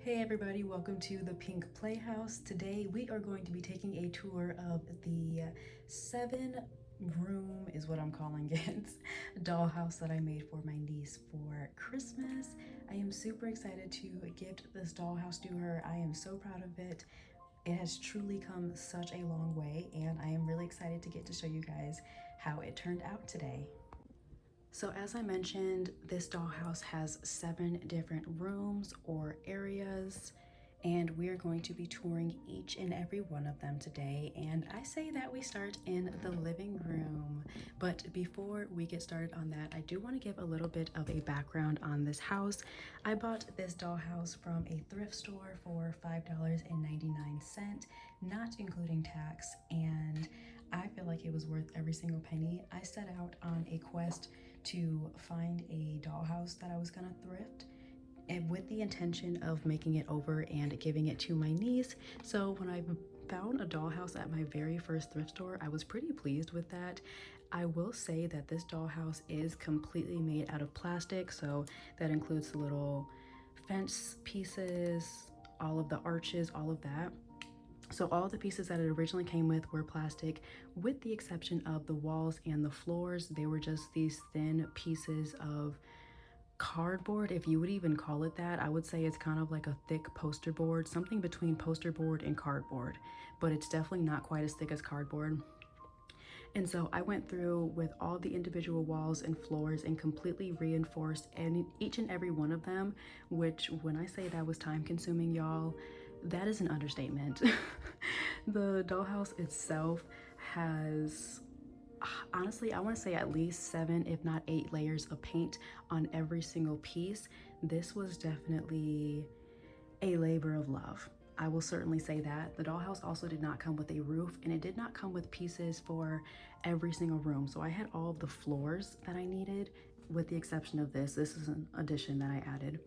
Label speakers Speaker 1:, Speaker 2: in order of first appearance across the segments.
Speaker 1: Hey everybody, welcome to the Pink Playhouse. Today we are going to be taking a tour of the 7-room, is what I'm calling it, dollhouse that I made for my niece for Christmas. I am super excited to gift this dollhouse to her. I am so proud of it. It has truly come such a long way, and I am really excited to get to show you guys how it turned out today. So as I mentioned, this dollhouse has 7 different rooms or areas, and we're going to be touring each and every one of them today. And I say that we start in the living room. But before we get started on that, I do want to give a little bit of a background on this house. I bought this dollhouse from a thrift store for $5.99, not including tax, and I feel like it was worth every single penny. I set out on a quest to find a dollhouse that I was gonna thrift, and with the intention of making it over and giving it to my niece. So when I found a dollhouse at my very first thrift store, I was pretty pleased with that. I will say that this dollhouse is completely made out of plastic, so that includes the little fence pieces, all of the arches, all of that. So all the pieces that it originally came with were plastic, with the exception of the walls and the floors. They were just these thin pieces of cardboard, if you would even call it that. I would say it's kind of like a thick poster board, something between poster board and cardboard, but it's definitely not quite as thick as cardboard. And so I went through with all the individual walls and floors and completely reinforced each and every one of them, which when I say that was time consuming, y'all, that is an understatement. The dollhouse itself has, honestly, I want to say at least 7, if not 8 layers of paint on every single piece. This was definitely a labor of love. I will certainly say that. The dollhouse also did not come with a roof, and it did not come with pieces for every single room. So I had all of the floors that I needed, with the exception of this. This is an addition that I added.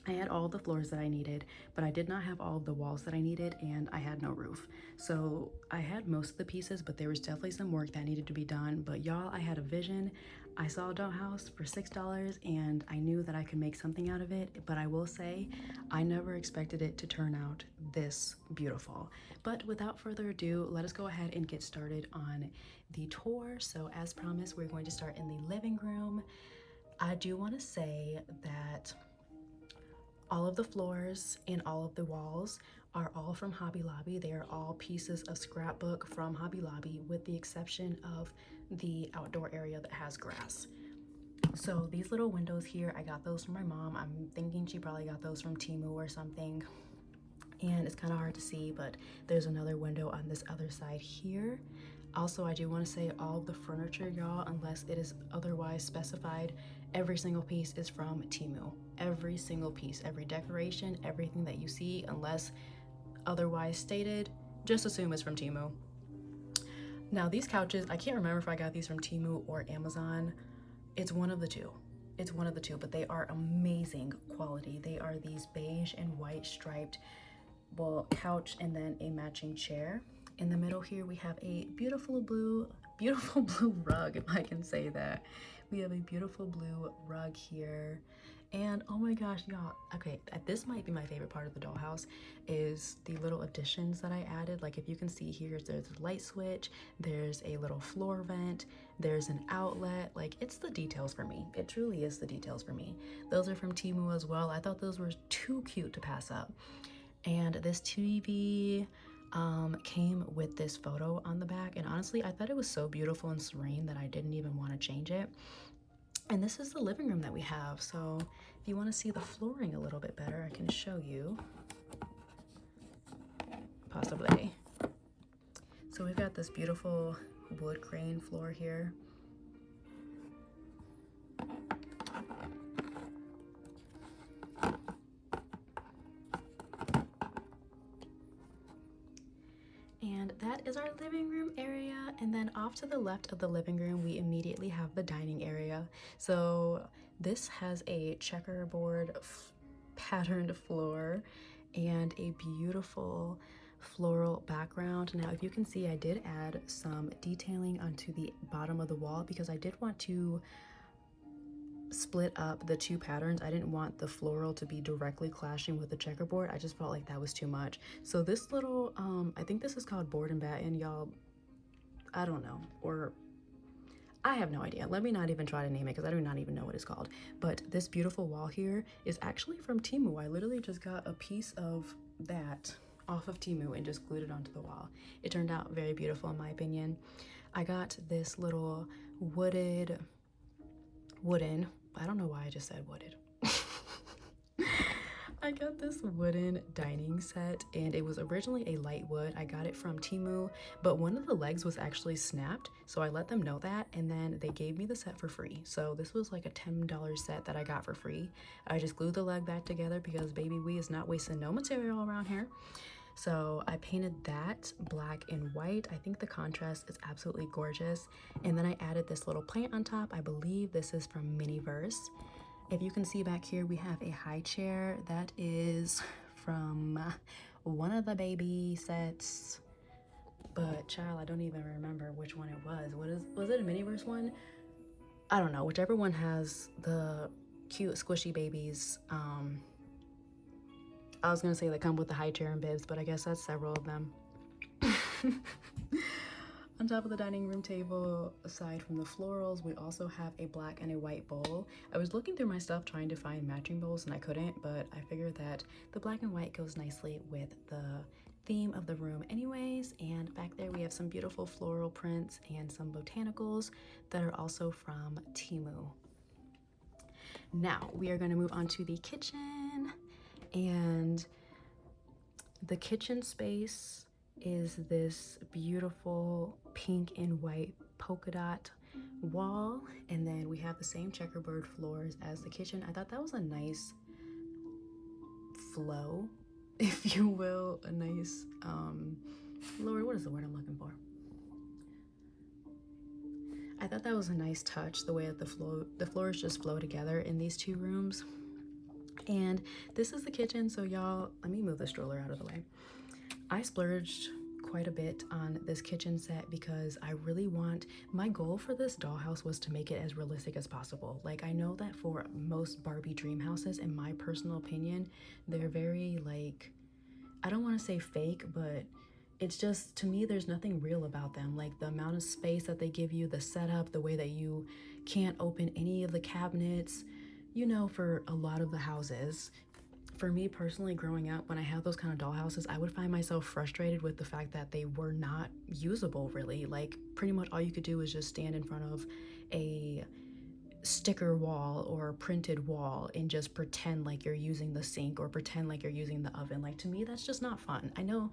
Speaker 1: I had all the floors that I needed, but I did not have all of the walls that I needed, and I had no roof. So I had most of the pieces, but there was definitely some work that needed to be done. But y'all, I had a vision. I saw a dollhouse for $6, and I knew that I could make something out of it. But I will say, I never expected it to turn out this beautiful. But without further ado, let us go ahead and get started on the tour. So as promised, we're going to start in the living room. I do want to say that all of the floors and all of the walls are all from Hobby Lobby. They are all pieces of scrapbook from Hobby Lobby, with the exception of the outdoor area that has grass. So these little windows here, I got those from my mom. I'm thinking she probably got those from Temu or something. And it's kind of hard to see, but there's another window on this other side here. Also, I do want to say all of the furniture, y'all, unless it is otherwise specified, every single piece is from Temu. Every single piece, every decoration, everything that you see, unless otherwise stated, just assume it's from Temu. Now these couches, I can't remember if I got these from Temu or Amazon. It's one of the two. It's one of the two, but they are amazing quality. They are these beige and white striped, well, couch and then a matching chair. In the middle here, we have a beautiful blue rug, if I can say that. We have a beautiful blue rug here. And oh my gosh, y'all, okay, this might be my favorite part of the dollhouse, is the little additions that I added. Like if you can see here, there's a light switch, there's a little floor vent, there's an outlet. Like, it's the details for me. It truly is the details for me. Those are from Temu as well. I thought those were too cute to pass up. And this TV came with this photo on the back, and honestly I thought it was so beautiful and serene that I didn't even want to change it. And this is the living room that we have. So if you want to see the flooring a little bit better, I can show you, possibly. So we've got this beautiful wood grain floor here. And that is our living room area. And then off to the left of the living room, we immediately have the dining area. So this has a checkerboard patterned floor and a beautiful floral background. Now, if you can see, I did add some detailing onto the bottom of the wall because I did want to split up the two patterns. I didn't want the floral to be directly clashing with the checkerboard. I just felt like that was too much. So this little, I think this is called board and batten, y'all. I don't know, or I have no idea. Let me not even try to name it because I do not even know what it's called. But this beautiful wall here is actually from Temu. I literally just got a piece of that off of Temu and just glued it onto the wall. It turned out very beautiful in my opinion. I got this little wooden, I don't know why I just said wooded. I got this wooden dining set and it was originally a light wood. I got it from Temu, but one of the legs was actually snapped. So I let them know that and then they gave me the set for free. So this was like a $10 set that I got for free. I just glued the leg back together because baby, we is not wasting no material around here. So I painted that black and white. I think the contrast is absolutely gorgeous. And then I added this little plant on top. I believe this is from Miniverse. If you can see back here, we have a high chair that is from one of the baby sets. But child, I don't even remember which one it was. Was it a Miniverse one? I don't know. Whichever one has the cute squishy babies. I was gonna say they come with the high chair and bibs, but I guess that's several of them. On top of the dining room table, aside from the florals, we also have a black and a white bowl. I was looking through my stuff trying to find matching bowls and I couldn't, but I figured that the black and white goes nicely with the theme of the room anyways. And back there we have some beautiful floral prints and some botanicals that are also from Temu. Now we are going to move on to the kitchen. And the kitchen space is this beautiful pink and white polka dot wall, and then we have the same checkerboard floors as the kitchen. I thought that was a nice flow, if you will, a nice Lord, what is the word I'm looking for? I thought that was a nice touch, the way that the floors just flow together in these two rooms. And this is the kitchen. So y'all, let me move the stroller out of the way. I splurged quite a bit on this kitchen set because I really want, my goal for this dollhouse was to make it as realistic as possible. Like, I know that for most Barbie dream houses, in my personal opinion, they're very like, I don't want to say fake, but it's just, to me, there's nothing real about them. Like the amount of space that they give you, the setup, the way that you can't open any of the cabinets, you know, for a lot of the houses. For me personally, growing up, when I had those kind of dollhouses, I would find myself frustrated with the fact that they were not usable really. Like pretty much all you could do is just stand in front of a sticker wall or printed wall and just pretend like you're using the sink or pretend like you're using the oven. Like, to me, that's just not fun. I know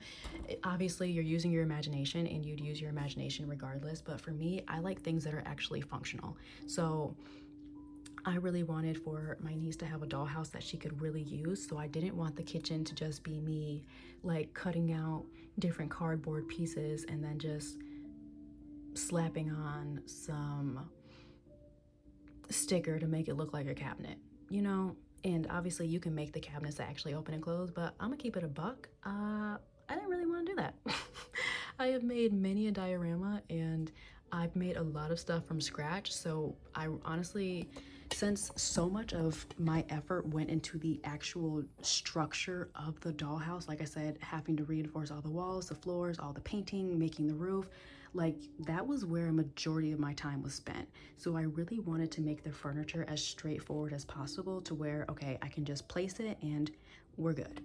Speaker 1: obviously you're using your imagination and you'd use your imagination regardless, but for me, I like things that are actually functional. So I really wanted for my niece to have a dollhouse that she could really use. So I didn't want the kitchen to just be me like cutting out different cardboard pieces and then just slapping on some sticker to make it look like a cabinet, you know? And obviously you can make the cabinets that actually open and close, but I'm gonna keep it a buck. I didn't really want to do that. I have made many a diorama and I've made a lot of stuff from scratch. So I honestly, since so much of my effort went into the actual structure of the dollhouse, like I said, having to reinforce all the walls, the floors, all the painting, making the roof, like that was where a majority of my time was spent. So I really wanted to make the furniture as straightforward as possible to where, okay, I can just place it and we're good.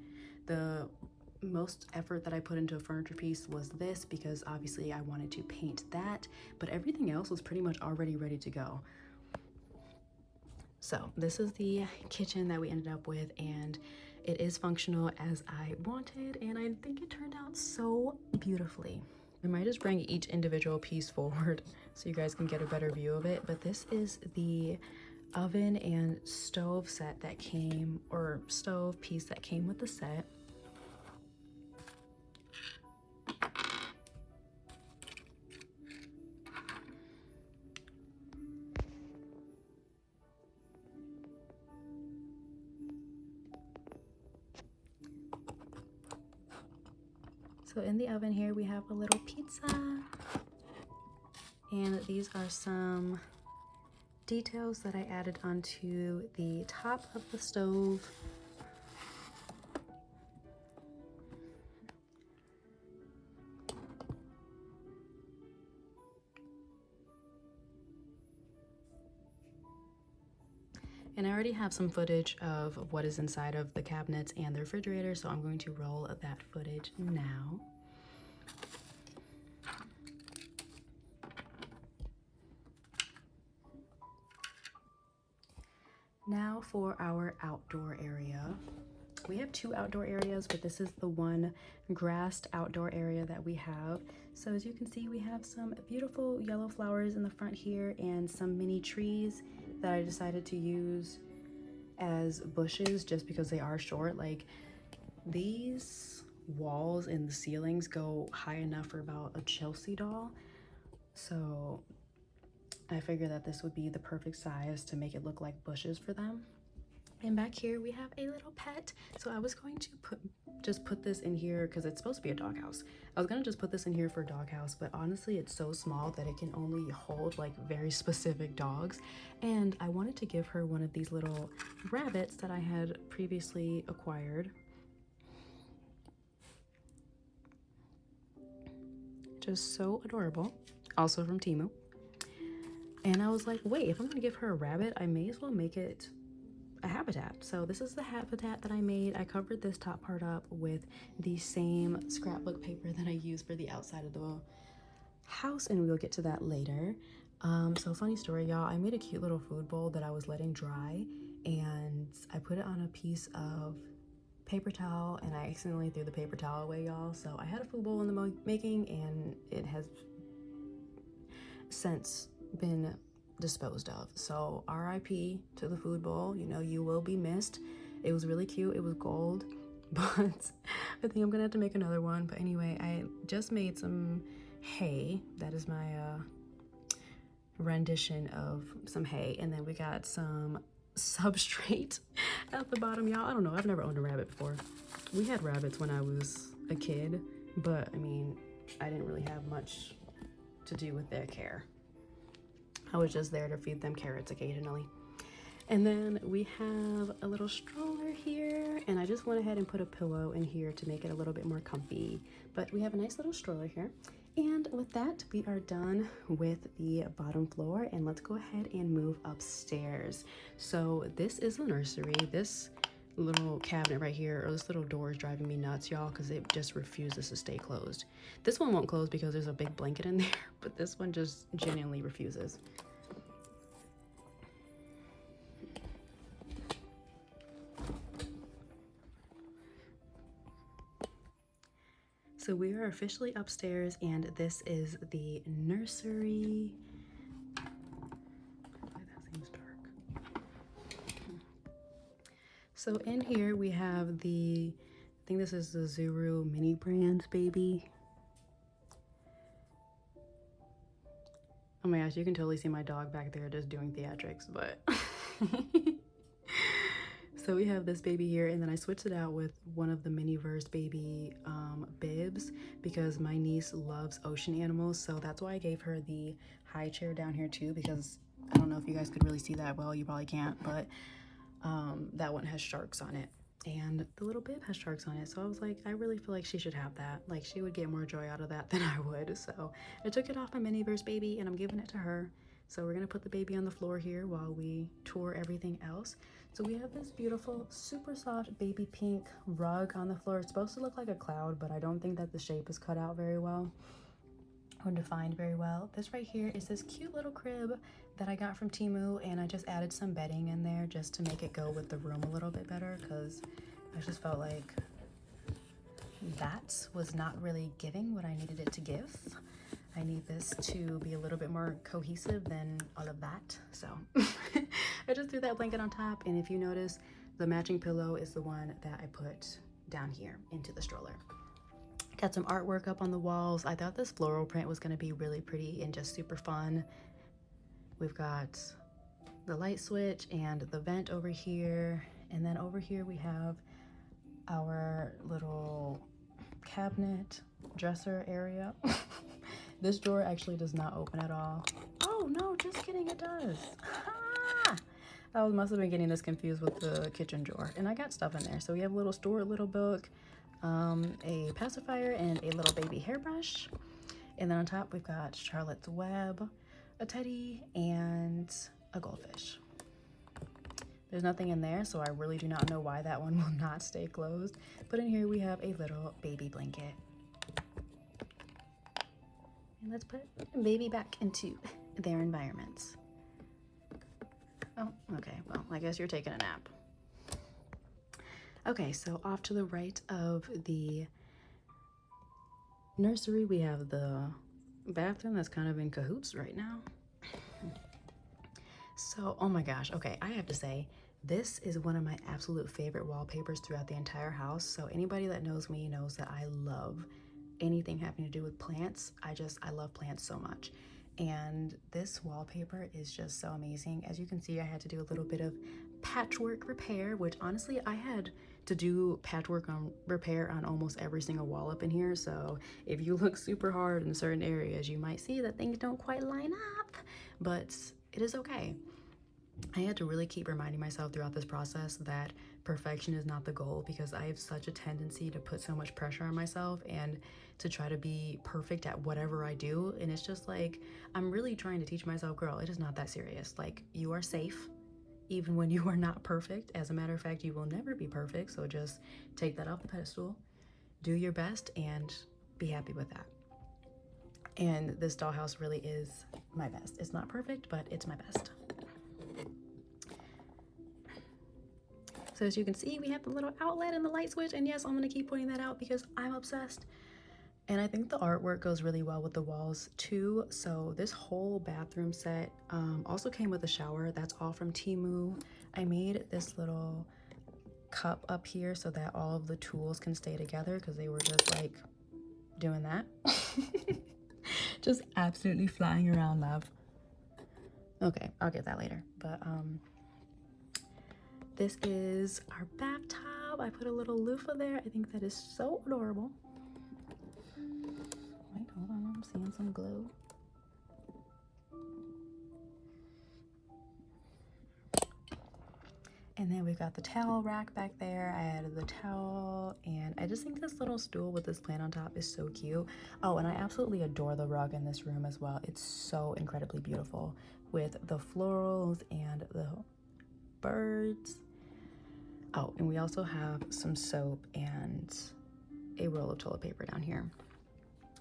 Speaker 1: The most effort that I put into a furniture piece was this because obviously I wanted to paint that, but everything else was pretty much already ready to go. So this is the kitchen that we ended up with, and it is functional as I wanted, and I think it turned out so beautifully. I might just bring each individual piece forward so you guys can get a better view of it, but this is the oven and stove set that came, or stove piece that came with the set. So in the oven here, we have a little pizza. And these are some details that I added onto the top of the stove. And I already have some footage of what is inside of the cabinets and the refrigerator, so I'm going to roll that footage now. Now for our outdoor area. We have two outdoor areas, but this is the one grassed outdoor area that we have. So as you can see, we have some beautiful yellow flowers in the front here and some mini trees that I decided to use as bushes just because they are short. Like, these walls and the ceilings go high enough for about a Chelsea doll. So I figured that this would be the perfect size to make it look like bushes for them. And back here we have a little pet. So I was going to just put this in here because it's supposed to be a doghouse. I was gonna just put this in here for a doghouse, but honestly it's so small that it can only hold like very specific dogs. And I wanted to give her one of these little rabbits that I had previously acquired. Just so adorable. Also from Temu. And I was like, wait, if I'm gonna give her a rabbit, I may as well make it a habitat. So this is the habitat that I made. I covered this top part up with the same scrapbook paper that I used for the outside of the house, and we'll get to that later. So funny story, y'all, I made a cute little food bowl that I was letting dry, and I put it on a piece of paper towel, and I accidentally threw the paper towel away, y'all. So I had a food bowl in the making, and it has since been disposed of. So RIP to the food bowl. You know, you will be missed. It was really cute. It was gold, but I think I'm gonna have to make another one. But anyway, I just made some hay. That is my rendition of some hay, and then we got some substrate at the bottom, y'all. I don't know, I've never owned a rabbit before. We had rabbits when I was a kid, but I mean, I didn't really have much to do with their care. I was just there to feed them carrots occasionally. And then we have a little stroller here, and I just went ahead and put a pillow in here to make it a little bit more comfy. But we have a nice little stroller here. And with that, we are done with the bottom floor, and let's go ahead and move upstairs. So this is the nursery. This little cabinet right here, or this little door, is driving me nuts, y'all, because it just refuses to stay closed. This one won't close because there's a big blanket in there, but this one just genuinely refuses. So we are officially upstairs, and this is the nursery. That seems dark. So in here we have the, I think this is the Zuru mini brand baby. Oh my gosh, you can totally see my dog back there just doing theatrics, but so we have this baby here, and then I switched it out with one of the Miniverse baby bibs because my niece loves ocean animals. So that's why I gave her the high chair down here too, because I don't know if you guys could really see that well, you probably can't, but that one has sharks on it, and the little bib has sharks on it. So I was like, I really feel like she should have that. Like, she would get more joy out of that than I would. So I took it off my Miniverse baby, and I'm giving it to her. So we're gonna put the baby on the floor here while we tour everything else. So we have this beautiful, super soft baby pink rug on the floor. It's supposed to look like a cloud, but I don't think that the shape is cut out very well or defined very well. This right here is this cute little crib that I got from Temu, and I just added some bedding in there just to make it go with the room a little bit better, because I just felt like that was not really giving what I needed it to give. I need this to be a little bit more cohesive than all of that. So I just threw that blanket on top, and if you notice, the matching pillow is the one that I put down here into the stroller. Got some artwork up on the walls. I thought this floral print was gonna be really pretty and just super fun. We've got the light switch and the vent over here, and then over here we have our little cabinet dresser area. This drawer actually does not open at all. Oh no, just kidding, it does. I must have been getting this confused with the kitchen drawer. And I got stuff in there. So we have a little store, a little book, a pacifier, and a little baby hairbrush. And then on top, we've got Charlotte's Web, a teddy, and a goldfish. There's nothing in there, so I really do not know why that one will not stay closed. But in here, we have a little baby blanket. And let's put baby back into their environments. Oh, okay, well, I guess you're taking a nap. Okay, so off to the right of the nursery, we have the bathroom that's kind of in cahoots right now. So, oh my gosh, okay, I have to say, this is one of my absolute favorite wallpapers throughout the entire house. So anybody that knows me knows that I love anything having to do with plants. I love plants so much. And this wallpaper is just so amazing. As you can see, I had to do a little bit of patchwork repair, which honestly, I had to do patchwork repair on almost every single wall up in here. So if you look super hard in certain areas, you might see that things don't quite line up, but it is okay. I had to really keep reminding myself throughout this process that perfection is not the goal, because I have such a tendency to put so much pressure on myself and to try to be perfect at whatever I do. And it's just like, I'm really trying to teach myself, girl, it is not that serious. Like, you are safe even when you are not perfect. As a matter of fact, you will never be perfect. So just take that off the pedestal, do your best, and be happy with that. And this dollhouse really is my best. It's not perfect, but it's my best. So as you can see, we have the little outlet and the light switch, and yes, I'm gonna keep pointing that out because I'm obsessed. And I think the artwork goes really well with the walls too. So this whole bathroom set also came with a shower. That's all from Temu. I made this little cup up here so that all of the tools can stay together, because they were just like doing that. Just absolutely flying around, love. Okay, I'll get that later. But this is our bathtub. I put a little loofah there. I think that is so adorable. Wait, hold on, I'm seeing some glow. And then we've got the towel rack back there. I added the towel, and I just think this little stool with this plant on top is so cute. Oh, and I absolutely adore the rug in this room as well. It's so incredibly beautiful with the florals and the birds. Oh, and we also have some soap and a roll of toilet paper down here.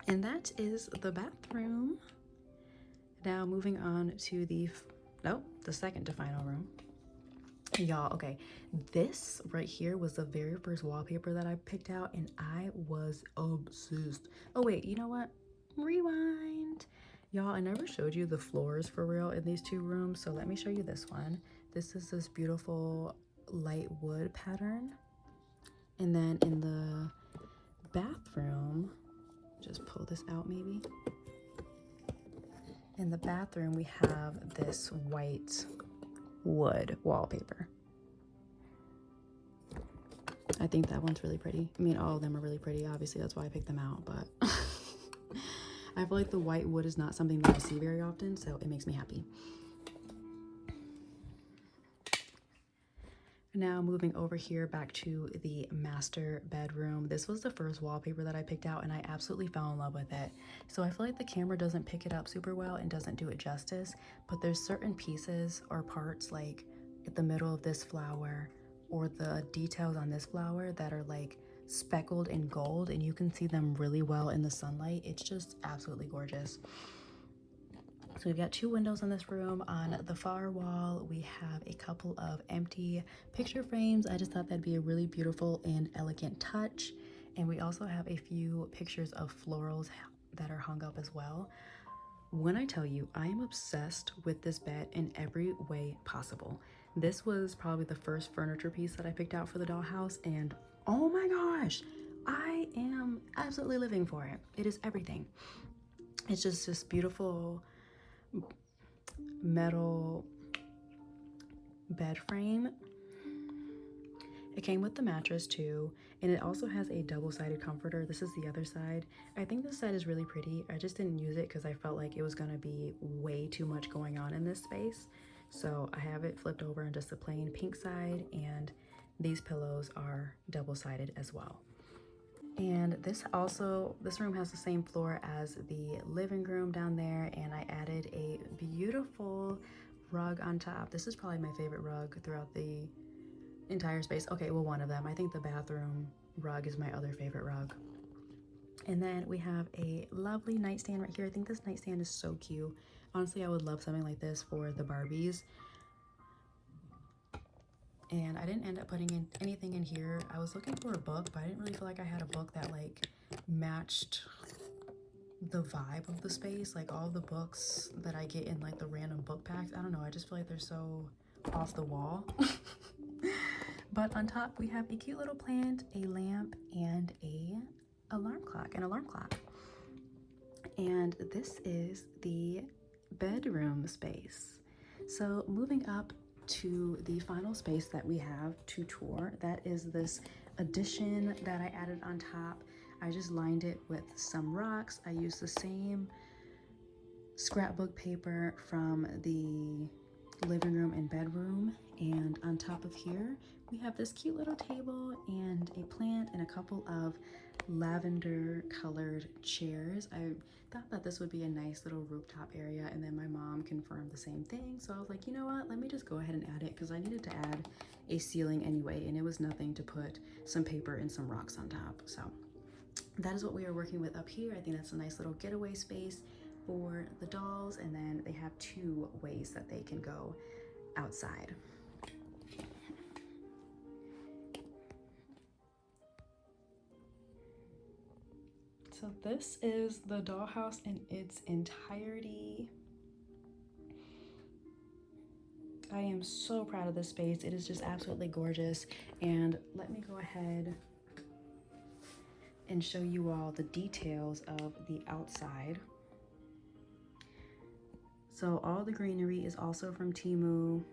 Speaker 1: And that is the bathroom. Now moving on to the second to final room. Y'all, okay, this right here was the very first wallpaper that I picked out, and I was obsessed. Oh wait, you know what? Rewind. Y'all, I never showed you the floors for real in these two rooms, so let me show you this one. This is this beautiful light wood pattern. And then in the bathroom, just pull this out maybe. In the bathroom, we have this white wood wallpaper. I think that one's really pretty. I mean, all of them are really pretty. Obviously, that's why I picked them out, but I feel like the white wood is not something that I see very often, so it makes me happy. Now moving over here back to the master bedroom. This was the first wallpaper that I picked out, and I absolutely fell in love with it. So I feel like the camera doesn't pick it up super well and doesn't do it justice, but there's certain pieces or parts like at the middle of this flower or the details on this flower that are like speckled in gold, and you can see them really well in the sunlight. It's just absolutely gorgeous. So we've got two windows in this room. On the far wall, we have a couple of empty picture frames. I just thought that'd be a really beautiful and elegant touch. And we also have a few pictures of florals that are hung up as well. When I tell you, I am obsessed with this bed in every way possible. This was probably the first furniture piece that I picked out for the dollhouse, and oh my gosh, I am absolutely living for it. It is everything. It's just this beautiful metal bed frame. It came with the mattress too, and it also has a double-sided comforter. This is the other side. I think this set is really pretty. I just didn't use it because I felt like it was gonna be way too much going on in this space. So I have it flipped over on just the plain pink side, and these pillows are double-sided as well. And this room has the same floor as the living room down there, and I added a beautiful rug on top. This is probably my favorite rug throughout the entire space. Okay, well, one of them. I think the bathroom rug is my other favorite rug. And then we have a lovely nightstand right here. I think this nightstand is so cute. Honestly, I would love something like this for the Barbies. And I didn't end up putting in anything in here. I was looking for a book, but I didn't really feel like I had a book that like matched the vibe of the space. Like all the books that I get in like the random book packs, I don't know, I just feel like they're so off the wall. But on top we have a cute little plant, a lamp, and an alarm clock. And this is the bedroom space. So moving up to the final space that we have to tour, that is this addition that I added on top. I just lined it with some rocks. I used the same scrapbook paper from the living room and bedroom, and on top of here we have this cute little table and a plant and a couple of lavender colored chairs. I thought that this would be a nice little rooftop area, and then my mom confirmed the same thing, so I was like, you know what, let me just go ahead and add it, because I needed to add a ceiling anyway, and it was nothing to put some paper and some rocks on top. So that is what we are working with up here. I think that's a nice little getaway space for the dolls, and then they have 2 ways that they can go outside. So this is the dollhouse in its entirety. I am so proud of this space. It is just absolutely gorgeous. And let me go ahead and show you all the details of the outside. So all the greenery is also from Temu.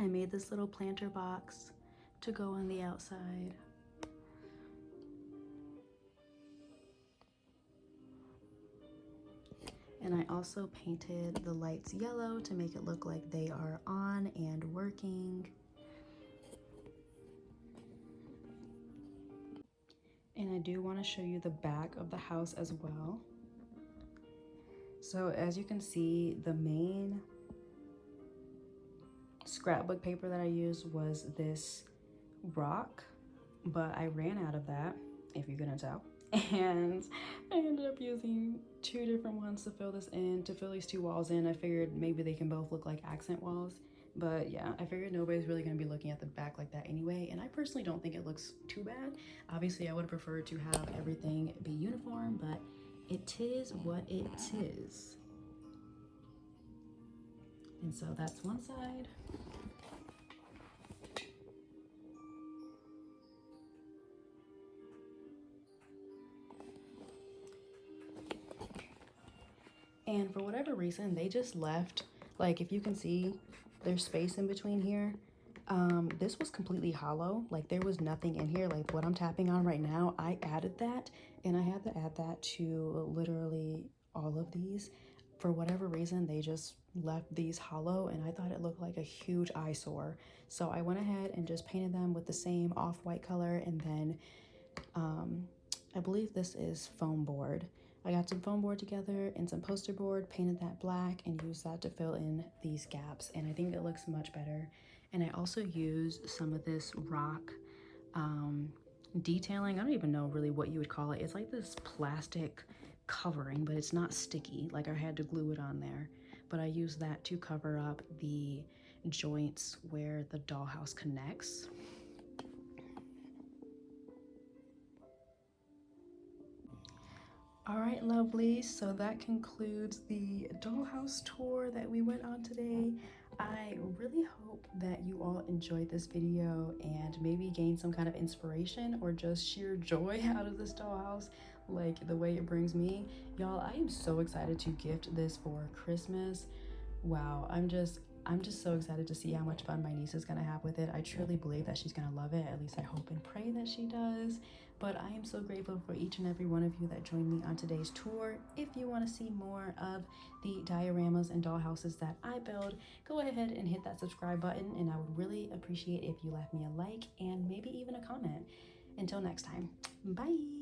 Speaker 1: I made this little planter box to go on the outside. And I also painted the lights yellow to make it look like they are on and working. And I do want to show you the back of the house as well. So as you can see, the main scrapbook paper that I used was this rock, but I ran out of that, if you couldn't tell. And I ended up using 2 different ones to fill this in, to fill these 2 walls in. I figured maybe they can both look like accent walls. But yeah, I figured nobody's really gonna be looking at the back like that anyway, and I personally don't think it looks too bad. Obviously, I would have preferred to have everything be uniform, but it is what it is. And so that's one side. And for whatever reason, they just left, like if you can see, there's space in between here. This was completely hollow. Like there was nothing in here. Like what I'm tapping on right now, I added that, and I had to add that to literally all of these. For whatever reason, they just left these hollow, and I thought it looked like a huge eyesore. So I went ahead and just painted them with the same off-white color, and then I believe this is foam board. I got some foam board together and some poster board, painted that black, and used that to fill in these gaps, and I think it looks much better. And I also used some of this rock detailing. I don't even know really what you would call it. It's like this plastic covering, but it's not sticky. Like I had to glue it on there, but I used that to cover up the joints where the dollhouse connects. All right, lovely. So that concludes the dollhouse tour that we went on today. I really hope that you all enjoyed this video and maybe gained some kind of inspiration or just sheer joy out of this dollhouse, like the way it brings me. Y'all, I am so excited to gift this for Christmas. Wow, I'm just so excited to see how much fun my niece is gonna have with it. I truly believe that she's gonna love it. At least I hope and pray that she does. But I am so grateful for each and every one of you that joined me on today's tour. If you want to see more of the dioramas and dollhouses that I build, go ahead and hit that subscribe button, and I would really appreciate if you left me a like and maybe even a comment. Until next time, bye.